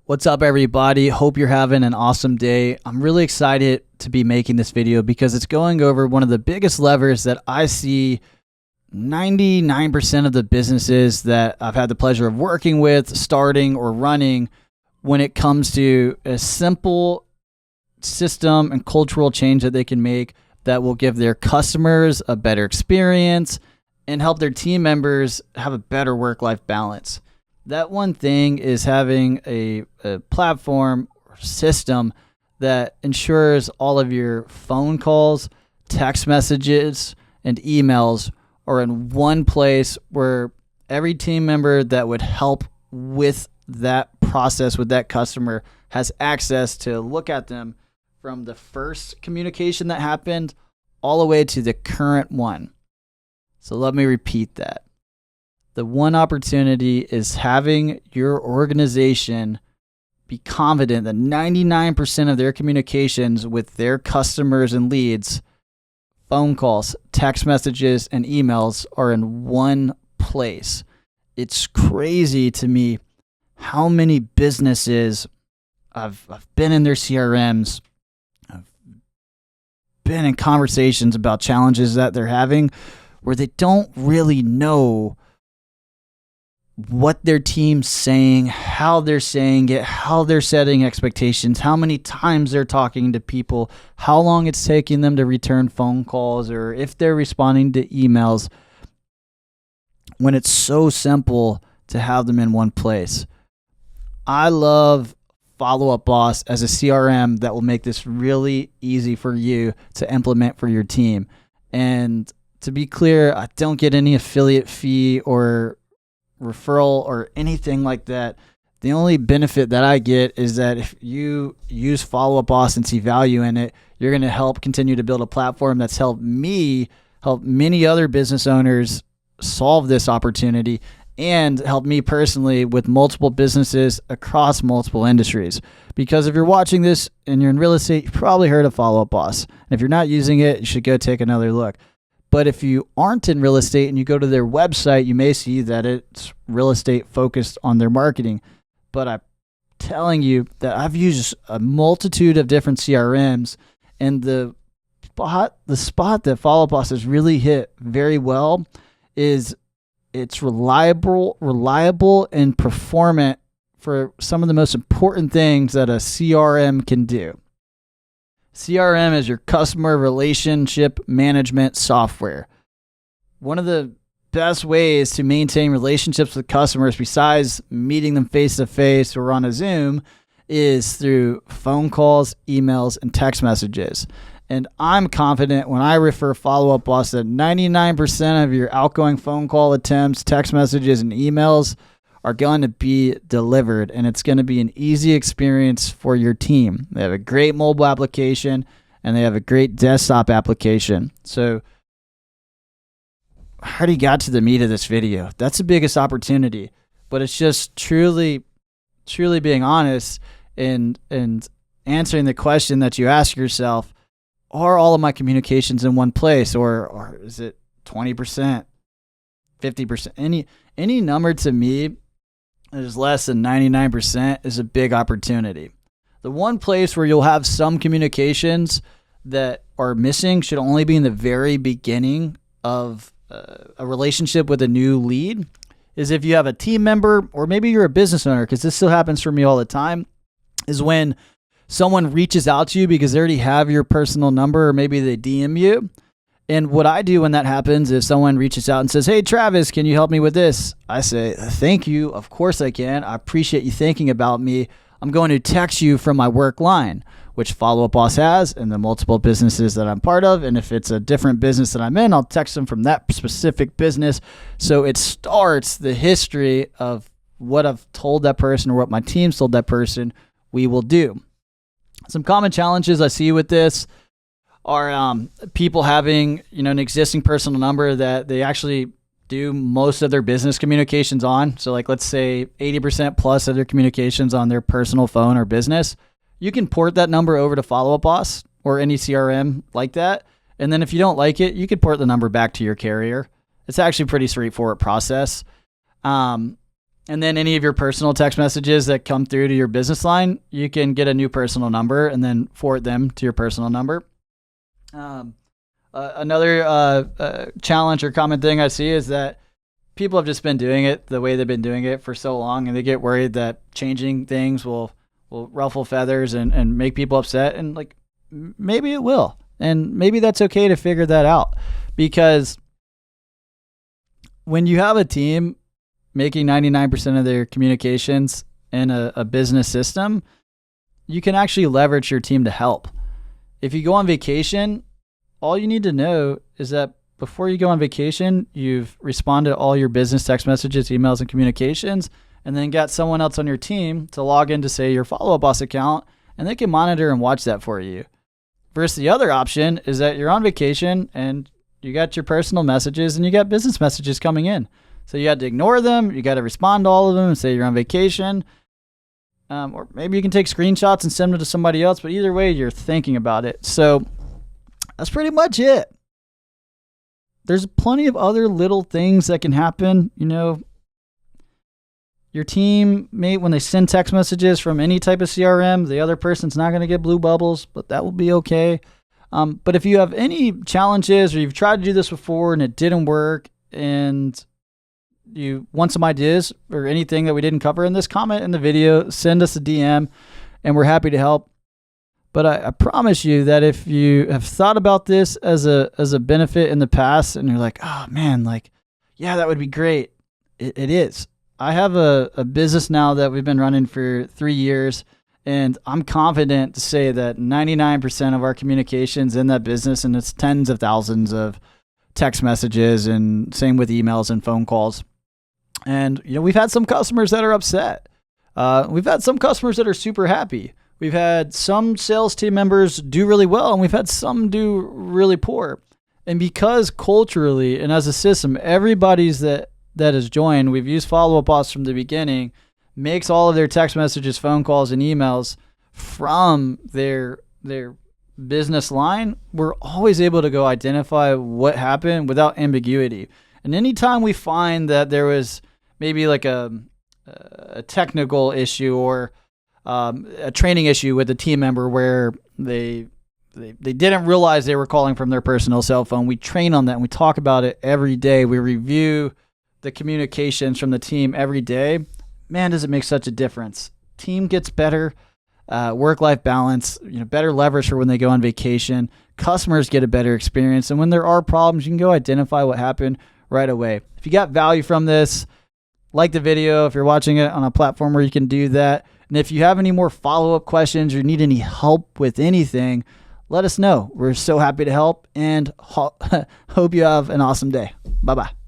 What's up, everybody? Hope you're having an awesome day. I'm really excited to be making this video because it's going over one of the biggest levers that I see 99% of the businesses that I've had the pleasure of working with, starting or running, when it comes to a simple system and cultural change that they can make that will give their customers a better experience and help their team members have a better work-life balance. That one thing is having a platform or system that ensures all of your phone calls, text messages, and emails are in one place where every team member that would help with that process with that customer has access to look at them from the first communication that happened all the way to the current one. So let me repeat that. The one opportunity is having your organization be confident that 99% of their communications with their customers and leads, phone calls, text messages, and emails are in one place. It's crazy to me how many businesses I've been in their CRMs, I've been in conversations about challenges that they're having where they don't really know what their team's saying, how they're saying it, how they're setting expectations, how many times they're talking to people, how long it's taking them to return phone calls, or if they're responding to emails, when it's so simple to have them in one place. I love Follow Up Boss as a CRM that will make this really easy for you to implement for your team. And to be clear, I don't get any affiliate fee or referral or anything like that. The only benefit that I get is that if you use Follow Up Boss and see value in it, you're going to help continue to build a platform that's helped me help many other business owners solve this opportunity and help me personally with multiple businesses across multiple industries. Because if you're watching this and you're in real estate, you've probably heard of Follow Up Boss. And if you're not using it, you should go take another look. But if you aren't in real estate and you go to their website, you may see that it's real estate focused on their marketing. But I'm telling you that I've used a multitude of different CRMs, and the spot that Follow Up Boss has really hit very well is it's reliable and performant for some of the most important things that a CRM can do. CRM is your customer relationship management software. One of the best ways to maintain relationships with customers besides meeting them face to face or on a Zoom is through phone calls, emails, and text messages. And I'm confident when I refer Follow Up Boss that 99% of your outgoing phone call attempts, text messages, and emails are going to be delivered, and it's going to be an easy experience for your team. They have a great mobile application, and they have a great desktop application. So I already got to the meat of this video. That's the biggest opportunity, but it's just truly being honest and answering the question that you ask yourself, are all of my communications in one place, or is it 20%, 50%? Any number to me is less than 99% is a big opportunity. The one place where you'll have some communications that are missing should only be in the very beginning of a relationship with a new lead is if you have a team member, or maybe you're a business owner, because this still happens for me all the time, is when someone reaches out to you because they already have your personal number, or maybe they DM you. And what I do when that happens is someone reaches out and says, "Hey, Travis, can you help me with this?" I say, "Thank you. Of course I can. I appreciate you thinking about me. I'm going to text you from my work line," which Follow Up Boss has in the multiple businesses that I'm part of. And if it's a different business that I'm in, I'll text them from that specific business. So it starts the history of what I've told that person or what my team's told that person we will do. Some common challenges I see with this are people having an existing personal number that they actually do most of their business communications on. So like, let's say 80% plus of their communications on their personal phone or business. You can port that number over to Follow Up Boss or any CRM like that. And then if you don't like it, you could port the number back to your carrier. It's actually a pretty straightforward process. And then any of your personal text messages that come through to your business line, you can get a new personal number and then forward them to your personal number. Another challenge or common thing I see is that people have just been doing it the way they've been doing it for so long, and they get worried that changing things will ruffle feathers and make people upset. And like, maybe it will. And maybe that's okay to figure that out, because when you have a team making 99% of their communications in a business system, you can actually leverage your team to help. If you go on vacation, all you need to know is that before you go on vacation, you've responded to all your business text messages, emails, and communications, and then got someone else on your team to log into, say, your Follow Up Boss account, and they can monitor and watch that for you. Versus the other option is that you're on vacation and you got your personal messages and you got business messages coming in. So you had to ignore them. You got to respond to all of them and say you're on vacation. Or maybe you can take screenshots and send them to somebody else. But either way, you're thinking about it. So that's pretty much it. There's plenty of other little things that can happen. You know, your teammate, when they send text messages from any type of CRM, the other person's not going to get blue bubbles, but that will be okay. But if you have any challenges or you've tried to do this before and it didn't work, and you want some ideas or anything that we didn't cover in this, comment in the video, send us a DM, and we're happy to help. But I promise you that if you have thought about this as a benefit in the past and you're like, oh man, like, yeah, that would be great. It is. I have a business now that we've been running for 3 years, and I'm confident to say that 99% of our communications in that business, and it's tens of thousands of text messages, and same with emails and phone calls. And, you know, we've had some customers that are upset. We've had some customers that are super happy. We've had some sales team members do really well, and we've had some do really poor. And because culturally and as a system, everybody's that has joined, we've used Follow Up Boss from the beginning, makes all of their text messages, phone calls, and emails from their business line, we're always able to go identify what happened without ambiguity. And anytime we find that there was maybe like a technical issue or a training issue with a team member where they didn't realize they were calling from their personal cell phone, we train on that and we talk about it every day. We review the communications from the team every day. Man, does it make such a difference. Team gets better, work-life balance, better leverage for when they go on vacation. Customers get a better experience. And when there are problems, you can go identify what happened right away. If you got value from this, like the video if you're watching it on a platform where you can do that. And if you have any more follow-up questions or need any help with anything, let us know. We're so happy to help, and hope you have an awesome day. Bye-bye.